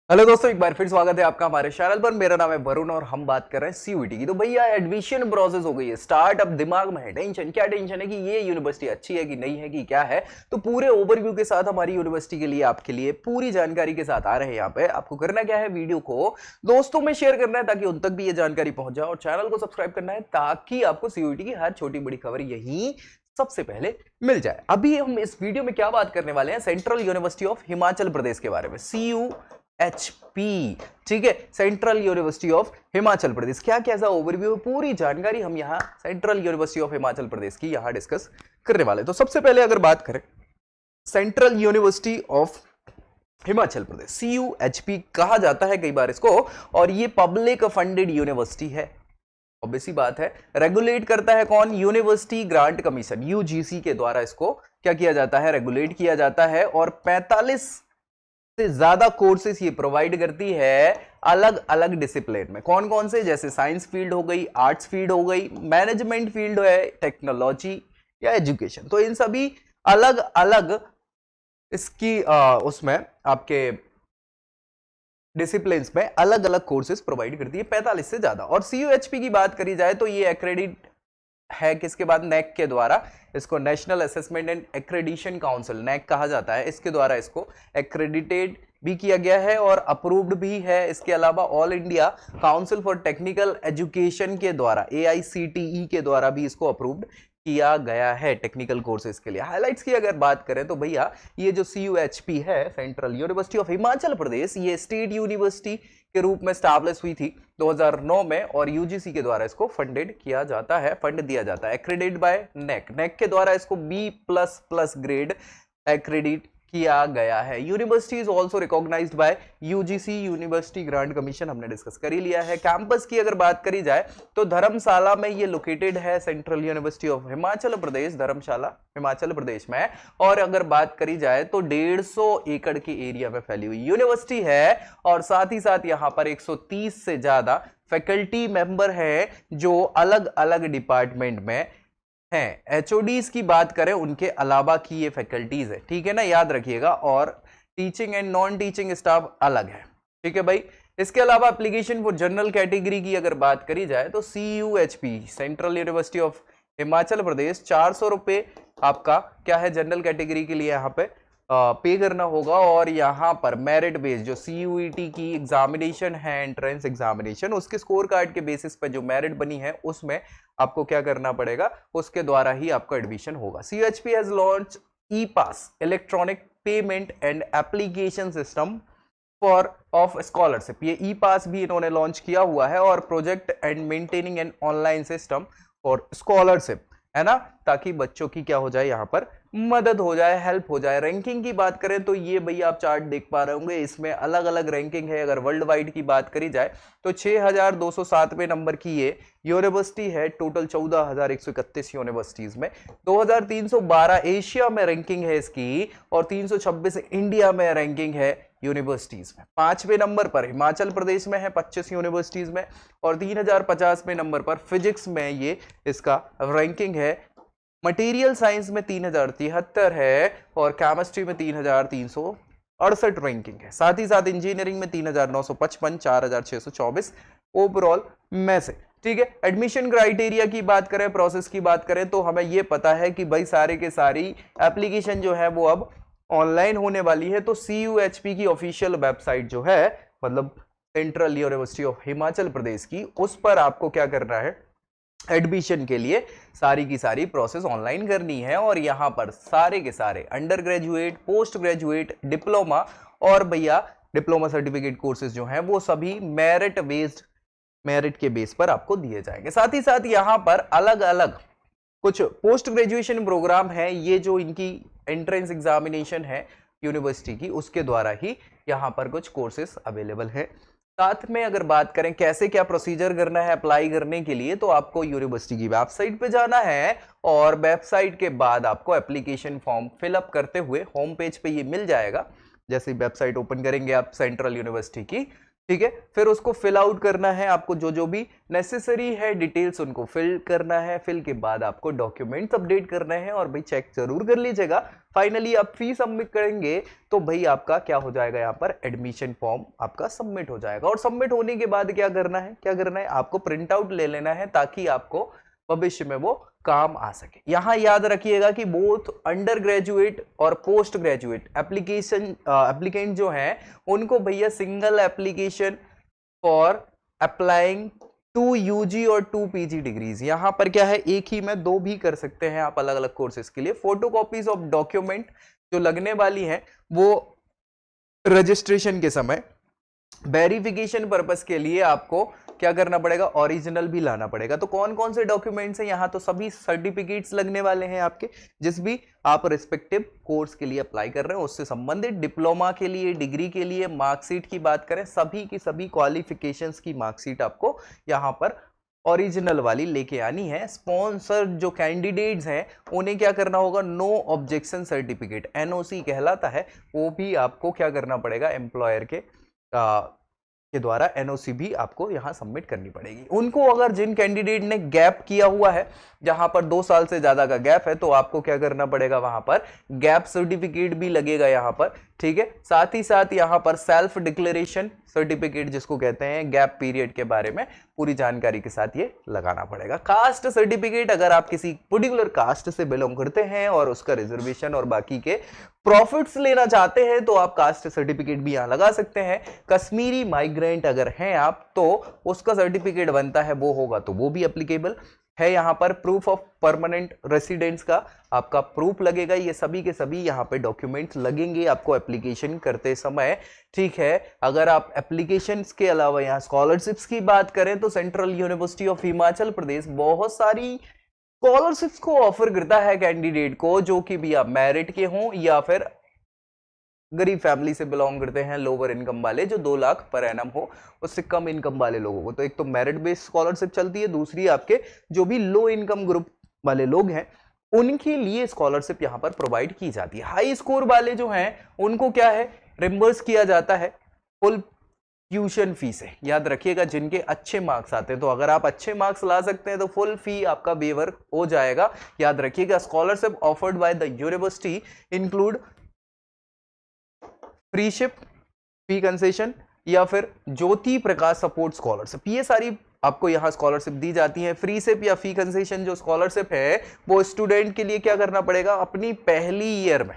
Hello दोस्तों, एक बार फिर स्वागत है आपका हमारे चैनल पर। मेरा नाम है वरुण और हम बात कर रहे हैं सीयूईटी की। तो भैया एडमिशन प्रोसेस हो गई है स्टार्ट। अब दिमाग में है टेंशन। क्या टेंशन है कि ये यूनिवर्सिटी अच्छी है कि नहीं है कि क्या है। तो पूरे ओवरव्यू के साथ हमारी यूनिवर्सिटी के लिए आपके लिए पूरी जानकारी के साथ आ रहे हैं यहाँ पे। आपको करना क्या है, वीडियो को दोस्तों में शेयर करना है ताकि उन तक भी ये जानकारी पहुंच जाए, और चैनल को सब्सक्राइब करना है ताकि आपको सीयूईटी की हर छोटी बड़ी खबर यही सबसे पहले मिल जाए। अभी हम इस वीडियो में क्या बात करने वाले हैं, सेंट्रल यूनिवर्सिटी ऑफ हिमाचल प्रदेश के बारे में, CUHP। ठीक है, सेंट्रल यूनिवर्सिटी ऑफ हिमाचल प्रदेश। क्या कैसा ओवरव्यू, पूरी जानकारी हम यहां सेंट्रल यूनिवर्सिटी ऑफ हिमाचल प्रदेश की यहां डिस्कस करने वाले। तो सबसे पहले अगर बात करें central university of Himachal Pradesh, CUHP कहा जाता है कई बार इसको, और ये पब्लिक फंडेड यूनिवर्सिटी है। ऑब्वियसली बात है, रेगुलेट करता है कौन, यूनिवर्सिटी ग्रांट कमीशन, यूजीसी के द्वारा इसको क्या किया जाता है, रेगुलेट किया जाता है। और 45 से ज्यादा कोर्सेज ये प्रोवाइड करती है अलग अलग डिसिप्लिन में। कौन कौन से, जैसे साइंस फील्ड हो गई, आर्ट्स फील्ड हो गई, मैनेजमेंट फील्ड है, टेक्नोलॉजी या एजुकेशन। तो इन सभी अलग अलग इसकी उसमें आपके डिसिप्लिन्स में अलग अलग कोर्सेज प्रोवाइड करती है, 45 से ज्यादा। और CUHP की बात करी जाए तो ये एक्रेडिट है किसके बाद, नैक के द्वारा। इसको national assessment and accreditation council, NAAC कहा जाता है, इसके द्वारा इसको एक्रेडिटेड भी किया गया है और अप्रूव्ड भी है। इसके अलावा all India council for technical education के द्वारा, AICTE के द्वारा भी इसको अप्रूव्ड किया गया है टेक्निकल कोर्सेज के लिए। हाइलाइट्स की अगर बात करें तो भैया ये जो CUHP है, सेंट्रल यूनिवर्सिटी ऑफ हिमाचल प्रदेश, ये स्टेट यूनिवर्सिटी के रूप में स्टैब्लिश हुई थी 2009 में, और यूजीसी के द्वारा इसको फंडेड किया जाता है, फंड दिया जाता है। एक्रेडिट बाय नैक, नैक के द्वारा इसको B++ ग्रेड एक्रेडिट किया गया है। University is also recognised by UGC, university grant commission, हमने डिस्कस कर ही लिया है। कैंपस की अगर बात करी जाए तो धर्मशाला में ये लोकेटेड है, सेंट्रल यूनिवर्सिटी ऑफ हिमाचल प्रदेश, धर्मशाला हिमाचल प्रदेश में। और अगर बात करी जाए तो 150 एकड़ के एरिया में फैली हुई यूनिवर्सिटी है, और साथ ही साथ यहां पर 130 से ज्यादा फैकल्टी मेंबर है जो अलग अलग डिपार्टमेंट में हैं। एचओडीज की बात करें उनके अलावा की ये फैकल्टीज है, ठीक है ना, याद रखिएगा। और teaching and non teaching staff अलग है, ठीक है भाई। इसके अलावा एप्लीकेशन फॉर जनरल कैटेगरी की अगर बात करी जाए तो CUHP, central university of Himachal Pradesh, 400 रुपए आपका क्या है जनरल कैटेगरी के लिए यहाँ पे पे करना होगा। और यहाँ पर मेरिट बेस जो CUET की एग्जामिनेशन है, एंट्रेंस एग्जामिनेशन, उसके स्कोर कार्ड के बेसिस पर जो मेरिट बनी है उसमें आपको क्या करना पड़ेगा, उसके द्वारा ही आपका एडमिशन होगा। CUHP has launch e-pass, electronic payment and application system for of scholarship. ये ई-पास भी इन्होंने लॉन्च किया हुआ है, और project and maintaining an online system for scholarship, है ना, ताकि बच्चों की क्या हो जाए, यहाँ पर मदद हो जाए, हेल्प हो जाए। रैंकिंग की बात करें तो ये भैया आप चार्ट देख पा रहे होंगे, इसमें अलग अलग रैंकिंग है। अगर वर्ल्ड वाइड की बात करी जाए तो 6207वें नंबर की ये यूनिवर्सिटी है, टोटल 14131 यूनिवर्सिटीज में। 2312 एशिया में रैंकिंग है इसकी, और 326 इंडिया में रैंकिंग है यूनिवर्सिटीज में। 5वें नंबर पर हिमाचल प्रदेश में है 25 यूनिवर्सिटीज में, और 3050वें नंबर पर फिजिक्स में ये इसका रैंकिंग है। मटेरियल साइंस में 3073 है, और केमिस्ट्री में 3368 रैंकिंग है। साथ ही साथ इंजीनियरिंग में 3955, 4624 ओवरऑल में से, ठीक है। एडमिशन क्राइटेरिया की बात करें, प्रोसेस की बात करें तो हमें यह पता है कि भाई सारे के सारी एप्लीकेशन जो है वो अब ऑनलाइन होने वाली है। तो CUHP की ऑफिशियल वेबसाइट जो है, मतलब सेंट्रल यूनिवर्सिटी ऑफ हिमाचल प्रदेश की, उस पर आपको क्या करना है, एडमिशन के लिए सारी की सारी प्रोसेस ऑनलाइन करनी है। और यहां पर सारे के सारे under graduate, post graduate, diploma और भैया डिप्लोमा सर्टिफिकेट कोर्सेज जो हैं वो सभी मेरिट बेस्ड, मेरिट के बेस पर आपको दिए जाएंगे। साथ ही साथ यहां पर अलग अलग कुछ पोस्ट ग्रेजुएशन प्रोग्राम है, ये जो इनकी एंट्रेंस एग्जामिनेशन है यूनिवर्सिटी की, उसके द्वारा ही यहां पर कुछ कोर्सेज अवेलेबल है। साथ में अगर बात करें कैसे क्या प्रोसीजर करना है अप्लाई करने के लिए, तो आपको यूनिवर्सिटी की वेबसाइट पे जाना है, और वेबसाइट के बाद आपको एप्लीकेशन फॉर्म फिलअप करते हुए होम पेज पे ये मिल जाएगा। जैसे वेबसाइट ओपन करेंगे आप सेंट्रल यूनिवर्सिटी की, ठीक है। फिर उसको फिल आउट करना है आपको, जो जो भी नेसेसरी है डिटेल्स उनको फिल करना है। फिल के बाद आपको डॉक्यूमेंट्स अपडेट करने हैं और भाई चेक जरूर कर लीजिएगा। फाइनली आप फी सबमिट करेंगे तो भाई आपका क्या हो जाएगा, यहाँ पर एडमिशन फॉर्म आपका सबमिट हो जाएगा। और सबमिट होने के बाद क्या करना है, आपको प्रिंट आउट ले लेना है ताकि आपको भविष्य में वो काम आ सके। यहां याद रखिएगा कि बोथ अंडर ग्रेजुएट और पोस्ट ग्रेजुएट एप्लीकेंट जो हैं उनको भैया single application for applying 2 UG और 2 पीजी डिग्रीज, यहां पर क्या है, एक ही में 2 भी कर सकते हैं आप अलग अलग कोर्सेज के लिए। फोटोकॉपीज ऑफ डॉक्यूमेंट जो लगने वाली हैं वो रजिस्ट्रेशन के समय वेरिफिकेशन पर्पस के लिए आपको क्या करना पड़ेगा, ओरिजिनल भी लाना पड़ेगा। तो कौन कौन से डॉक्यूमेंट्स हैं यहाँ, तो सभी सर्टिफिकेट्स लगने वाले हैं आपके, जिस भी आप रिस्पेक्टिव कोर्स के लिए अप्लाई कर रहे हैं उससे संबंधित। डिप्लोमा के लिए, डिग्री के लिए मार्कशीट की बात करें, सभी की सभी क्वालिफिकेशंस की मार्कशीट आपको यहाँ पर ओरिजिनल वाली लेके आनी है। स्पॉन्सर जो कैंडिडेट्स हैं उन्हें क्या करना होगा, नो ऑब्जेक्शन सर्टिफिकेट एनओसी कहलाता है, वो भी आपको क्या करना पड़ेगा, एम्प्लॉयर के द्वारा एनओसी भी आपको यहां सबमिट करनी पड़ेगी। उनको अगर जिन कैंडिडेट ने गैप किया हुआ है, जहां पर 2 साल से ज्यादा का गैप है, तो आपको क्या करना पड़ेगा, वहां पर गैप सर्टिफिकेट भी लगेगा यहां पर। ठीक है, साथ ही साथ यहां पर सेल्फ डिक्लेरेशन सर्टिफिकेट जिसको कहते हैं, गैप पीरियड के बारे में पूरी जानकारी के साथ ये लगाना पड़ेगा। कास्ट सर्टिफिकेट, अगर आप किसी पर्टिकुलर कास्ट से बिलोंग करते हैं और उसका रिजर्वेशन और बाकी के प्रॉफिट्स लेना चाहते हैं तो आप कास्ट सर्टिफिकेट भी यहां लगा सकते हैं। कश्मीरी माइग्रेंट अगर हैं आप तो उसका सर्टिफिकेट बनता है वो होगा तो वो भी एप्लीकेबल है। यहां पर प्रूफ ऑफ परमानेंट रेसिडेंस का आपका प्रूफ लगेगा। ये सभी के सभी यहां पे डॉक्यूमेंट्स लगेंगे आपको एप्लीकेशन करते समय। ठीक है, अगर आप एप्लीकेशंस के अलावा यहां स्कॉलरशिप्स की बात करें तो सेंट्रल यूनिवर्सिटी ऑफ हिमाचल प्रदेश बहुत सारी स्कॉलरशिप्स को ऑफर करता है कैंडिडेट को, जो कि भी आप मेरिट के हों या फिर गरीब फैमिली से बिलोंग करते हैं, लोअर इनकम वाले, जो 2 लाख पर एनम हो, उससे कम इनकम वाले लोगों को। तो एक तो मेरिट बेस्ड स्कॉलरशिप चलती है, दूसरी आपके जो भी लो इनकम ग्रुप वाले लोग हैं उनके लिए स्कॉलरशिप यहां पर प्रोवाइड की जाती है। हाई स्कोर वाले जो हैं उनको क्या है, रिम्बर्स किया जाता है फुल ट्यूशन फी से। याद रखिएगा, जिनके अच्छे मार्क्स आते हैं, तो अगर आप अच्छे मार्क्स ला सकते हैं तो फुल फी आपका वेवर हो जाएगा। याद रखिएगा, scholarship offered by the university include free ship, fee concession या फिर ज्योति प्रकाश सपोर्ट स्कॉलरशिप, ये सारी आपको यहां स्कॉलरशिप दी जाती है। फ्री शिप या फी कंसेशन जो स्कॉलरशिप है वो स्टूडेंट के लिए क्या करना पड़ेगा, अपनी पहली ईयर में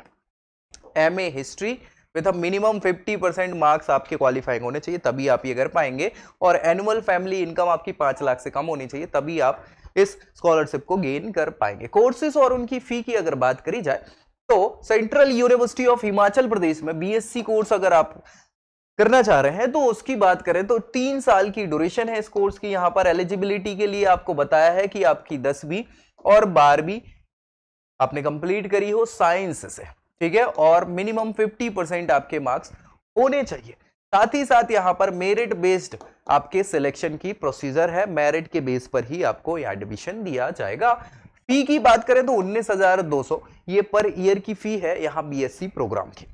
MA history with minimum 50% marks आपके क्वालिफाइंग होने चाहिए, तभी आप ये कर पाएंगे। और एनुअल फैमिली इनकम आपकी 5 लाख से कम होनी चाहिए, तभी आप इस स्कॉलरशिप को गेन कर पाएंगे। कोर्सेज और उनकी फी की अगर बात करी जाए तो सेंट्रल यूनिवर्सिटी ऑफ हिमाचल प्रदेश में बीएससी कोर्स अगर आप करना चाह रहे हैं तो उसकी बात करें तो 3 साल की ड्यूरेशन है इस कोर्स की। यहां पर एलिजिबिलिटी के लिए आपको बताया है कि आपकी 10वीं और 12वीं आपने कंप्लीट करी हो साइंस से, ठीक है, और मिनिमम 50% आपके मार्क्स होने चाहिए। साथ ही साथ यहां पर मेरिट बेस्ड आपके सिलेक्शन की प्रोसीजर है, मेरिट के बेस पर ही आपको यह एडमिशन दिया जाएगा। फी की बात करें तो 19,200 ये पर ईयर की फी है यहां बीएससी प्रोग्राम की।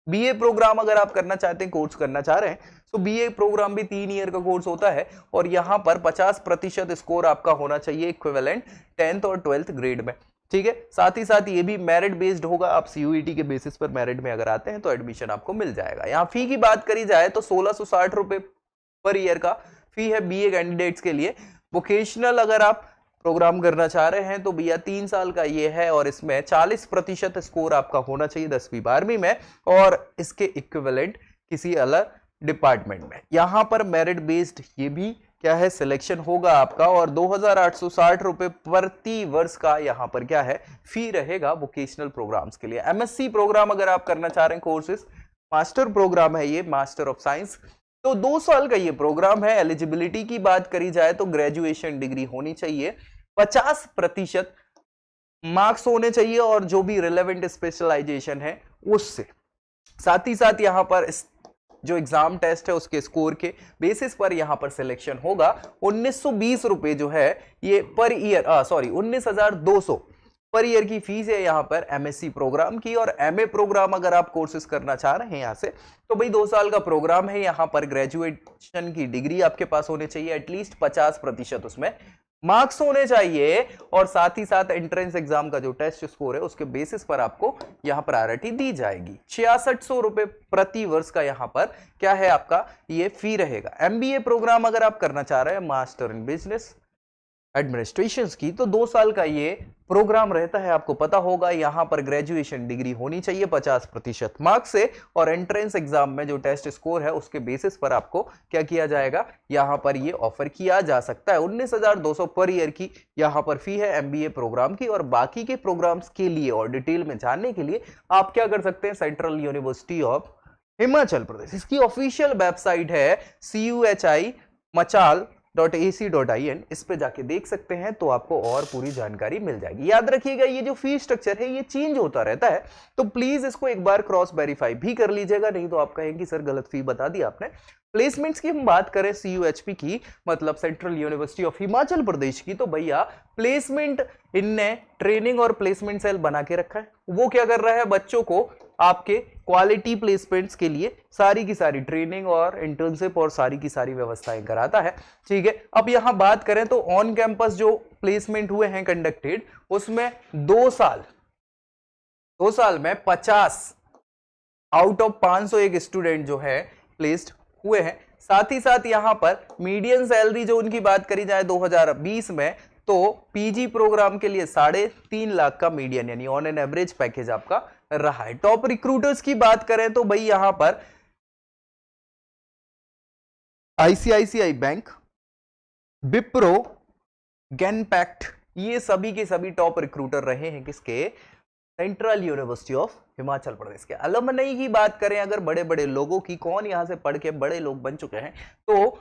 बीए प्रोग्राम अगर आप करना चाहते हैं, कोर्स करना चाह रहे हैं, तो बीए प्रोग्राम भी 3 ईयर का कोर्स होता है और यहां पर 50% स्कोर आपका होना चाहिए इक्विवेलेंट 10th और 12th ग्रेड में। ठीक है, साथ ही साथ ये भी मेरिट बेस्ड होगा, आप सीयूईटी के बेसिस पर मेरिट में अगर आते हैं तो एडमिशन आपको मिल जाएगा। यहाँ फी की बात करी जाए तो 1660 रुपए पर ईयर का फी है बीए कैंडिडेट्स के लिए। वोकेशनल अगर आप प्रोग्राम करना चाह रहे हैं तो भैया 3 साल का ये है और इसमें 40% स्कोर आपका होना चाहिए 10वीं 12वीं में और इसके इक्विवेलेंट किसी अलग डिपार्टमेंट में। यहां पर मेरिट बेस्ड ये भी क्या है, सिलेक्शन होगा आपका और 2860 रुपए प्रति वर्ष का यहां पर क्या है, फी रहेगा वोकेशनल प्रोग्राम्स के लिए। एमएससी प्रोग्राम अगर आप करना चाह रहे हैं कोर्सेज, मास्टर प्रोग्राम है ये, मास्टर ऑफ साइंस, तो 2 साल का ये प्रोग्राम है। एलिजिबिलिटी की बात करी जाए तो ग्रेजुएशन डिग्री होनी चाहिए, 50% मार्क्स होने चाहिए और जो भी रिलेवेंट स्पेशलाइजेशन है उससे। साथ ही साथ यहां पर जो एग्जाम टेस्ट है उसके स्कोर के बेसिस पर यहां पर सिलेक्शन होगा। 1920 रुपए जो है ये पर ईयर, 19,200 पर ईयर की फीस है यहाँ पर MSc प्रोग्राम की, और MA प्रोग्राम अगर आप कोर्सेज करना चाह रहे हैं यहाँ से तो भाई 2 साल का प्रोग्राम है। यहाँ पर ग्रेजुएशन की डिग्री आपके पास होनी चाहिए, एटलीस्ट 50% उसमें मार्क्स होने चाहिए, और साथ ही साथ एंट्रेंस एग्जाम का जो टेस्ट स्कोर है उसके बेसिस पर आपको यहाँ प्रायोरिटी दी जाएगी। 6600 रुपए प्रति वर्ष का यहाँ पर क्या है आपका ये फी रहेगा। MBA प्रोग्राम अगर आप करना चाह रहे हैं मास्टर इन बिजनेस एडमिनिस्ट्रेशन की, तो 2 साल का ये प्रोग्राम रहता है, आपको पता होगा। यहाँ पर ग्रेजुएशन डिग्री होनी चाहिए 50% मार्क्स से, और एंट्रेंस एग्जाम में जो टेस्ट स्कोर है उसके बेसिस पर आपको क्या किया जाएगा, यहाँ पर ये ऑफर किया जा सकता है। 19,200 पर ईयर की यहाँ पर फी है MBA प्रोग्राम की। और बाकी के प्रोग्राम्स के लिए और डिटेल में जानने के लिए आप क्या कर सकते हैं, सेंट्रल यूनिवर्सिटी ऑफ हिमाचल प्रदेश, इसकी ऑफिशियल वेबसाइट है chuhimachal.ac.in, इस पे जाके देख सकते हैं, तो आपको और पूरी जानकारी मिल जाएगी। याद रखिएगा ये जो फी स्ट्रक्चर है ये चेंज होता रहता है, तो प्लीज इसको एक बार क्रॉस वेरीफाई भी कर लीजिएगा, नहीं तो आप कहेंगे सर गलत फी बता दी आपने। प्लेसमेंट्स की हम बात करें CUHP की, मतलब सेंट्रल यूनिवर्सिटी ऑफ हिमाचल प्रदेश की, तो भैया प्लेसमेंट इनने ट्रेनिंग और प्लेसमेंट सेल बना के रखा है। वो क्या कर रहा है, बच्चों को आपके क्वालिटी प्लेसमेंट्स के लिए सारी की सारी ट्रेनिंग और इंटर्नशिप और सारी की सारी व्यवस्थाएं कराता है। ठीक है, अब यहां बात करें तो ऑन कैंपस जो प्लेसमेंट हुए हैं कंडक्टेड, उसमें 2 साल में 50 आउट ऑफ 501 स्टूडेंट जो है प्लेस्ड हुए हैं। साथ ही साथ यहां पर मीडियन सैलरी जो उनकी बात करी जाए 2020 में, तो पीजी प्रोग्राम के लिए 3.5 लाख का मीडियन यानी ऑन एन एवरेज पैकेज आपका रहा है। टॉप रिक्रूटर्स की बात करें तो भाई यहां पर ICICI बैंक, विप्रो, गेनपैक्ट, ये सभी के सभी टॉप रिक्रूटर रहे हैं किसके, सेंट्रल यूनिवर्सिटी ऑफ हिमाचल प्रदेश के। अलमनी की बात करें अगर बड़े बड़े लोगों की, कौन यहां से पढ़ के बड़े लोग बन चुके हैं, तो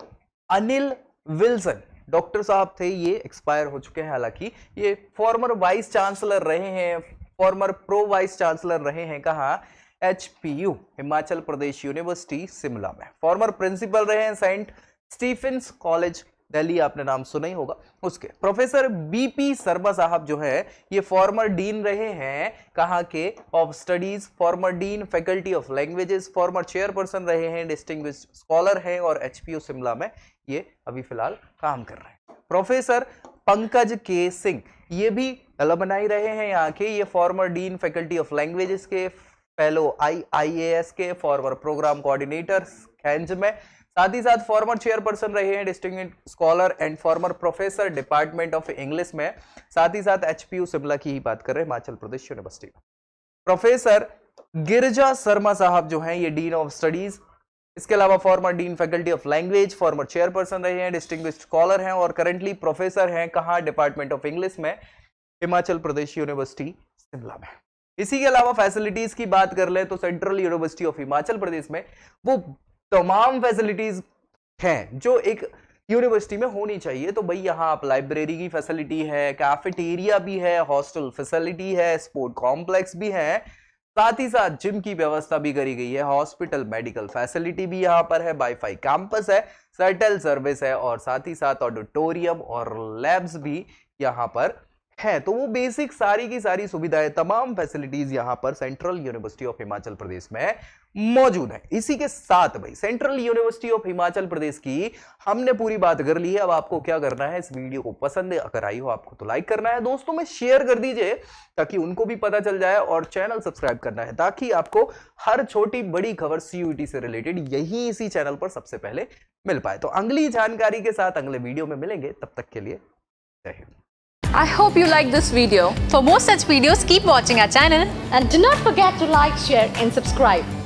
अनिल विल्सन डॉक्टर साहब थे, ये एक्सपायर हो चुके हैं, हालांकि ये फॉर्मर वाइस चांसलर रहे हैं, फॉर्मर प्रो वाइस चांसलर रहे हैं, कहां, HPU हिमाचल प्रदेश यूनिवर्सिटी शिमला में। फॉर्मर प्रिंसिपल रहे हैं सेंट स्टीफेंस कॉलेज दिल्ली, आपने नाम सुना ही होगा उसके। प्रोफेसर BP शर्मा साहब जो है ये फॉर्मर डीन रहे हैं कहां के, of studies, former dean faculty of languages, farmer chairperson रहे हैं, डिस्टिंग्विश्ड स्कॉलर हैं, और HPU शिमला में ये अभी फिलहाल काम कर रहे हैं। प्रोफेसर पंकज के सिंह ये भी अलमनाई रहे हैं यहाँ के, ये former dean faculty of languages के, फेलो IIAS के, फॉर्मर प्रोग्राम कोऑर्डिनेटर खैंज में, साथ ही साथ फॉर्मर चेयरपर्सन रहे हैं, distinguished scholar and farmer professor department of English में। साथ ही साथ HPU शिमला की ही बात कर रहे हैं, हिमाचल प्रदेश यूनिवर्सिटी। प्रोफेसर गिरिजा शर्मा साहब जो हैं ये डीन ऑफ स्टडीज, इसके अलावा former dean faculty of language, farmer chairperson रहे हैं, डिस्टिंग्विश्ड स्कॉलर हैं, और करंटली प्रोफेसर हैं कहां, डिपार्टमेंट ऑफ इंग्लिश में, हिमाचल प्रदेश यूनिवर्सिटी शिमला में। इसी के अलावा फैसिलिटीज की बात कर ले तो सेंट्रल यूनिवर्सिटी ऑफ हिमाचल प्रदेश में वो तमाम फैसिलिटीज हैं जो एक यूनिवर्सिटी में होनी चाहिए। तो भाई यहाँ आप लाइब्रेरी की फैसिलिटी है, कैफेटेरिया भी है, हॉस्टल फैसिलिटी है, स्पोर्ट कॉम्प्लेक्स भी है, साथ ही साथ जिम की व्यवस्था भी करी गई है, हॉस्पिटल मेडिकल फैसिलिटी भी यहाँ पर है, वाईफाई कैंपस है, शटल सर्विस है, और साथ ही साथ ऑडिटोरियम और लैब्स भी यहाँ पर है। तो वो बेसिक सारी की सारी सुविधाएं, तमाम फैसिलिटीज यहाँ पर सेंट्रल यूनिवर्सिटी ऑफ हिमाचल प्रदेश में मौजूद है। इसी के साथ भाई सेंट्रल यूनिवर्सिटी ऑफ हिमाचल प्रदेश की हमने पूरी बात कर ली है। अब आपको क्या करना है, इस वीडियो को पसंद अगर आई हो आपको तो लाइक करना है, दोस्तों में शेयर कर दीजिए ताकि उनको भी पता चल जाए, और चैनल सब्सक्राइब करना है ताकि आपको हर छोटी बड़ी खबर CUET से रिलेटेड यही इसी चैनल पर सबसे पहले मिल पाए। तो अगली जानकारी के साथ अगले वीडियो में मिलेंगे, तब तक के लिए जय Hind. I hope you like this video. For more such videos, keep watching our channel and do not forget to like, share and subscribe.